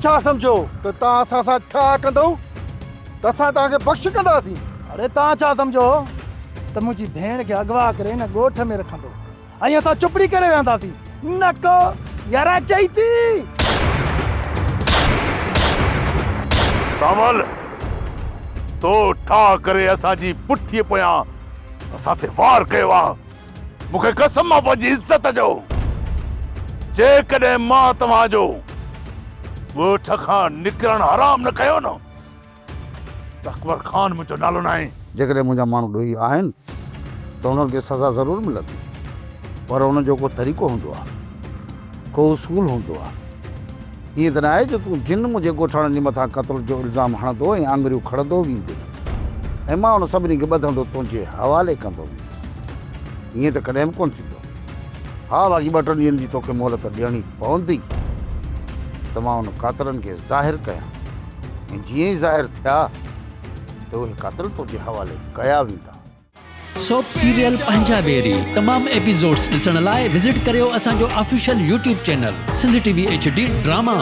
छा सम्झो त तव्हां असां सां छा कंदव त असां तव्हांखे बख़्श कंदासीं। अरे तव्हां छा सम्झो त मुंहिंजी भेण खे अगवा करे हिन ॻोठ में रखंदो ऐं असां चुपड़ी करे वेहंदासीं। न को यारा चई थी सामल तो ठा करे असांजी पुठीअ पोयां असां ते वार कयो आहे। मूंखे कसम आहे पंहिंजी इज़त जो, जेकॾहिं मां तव्हांजो ॻोठ खां निकिरण हराम न कयो न त अकबर ख़ान मुंहिंजो नालो न आहे। जेकॾहिं मुंहिंजा माण्हू ॾोही आहिनि त उन्हनि खे सज़ा ज़रूरु मिलंदी, पर उन जो को तरीक़ो हूंदो आहे, को उसूल हूंदो आहे। ईअं त न आहे जो तूं जिन मुंहिंजे ॻोठाणनि जे मथां क़त्ल जो इल्ज़ाम हणंदो ऐं आङुरियूं खणंदो वेंदे ऐं मां उन सभिनी खे ॿधंदो तुंहिंजे हवाले कंदो वेंदुसि। ईअं त कॾहिं बि कोन्ह थींदो। हा बाक़ी 2-3 ॾींहंनि जी तोखे मोहलत ॾियणी पवंदी त मां उन कातिलनि खे ज़ाहिर कयां ऐं जीअं ई ज़ाहिर थिया त उहे कातिल तुंहिंजे हवाले कया वेंदा। सोप सीरियल पंजाबेरी तमाम एपिसोड्स ॾिसण लाइ विज़िट करियो असांजो official YouTube channel Sindh TV HD drama.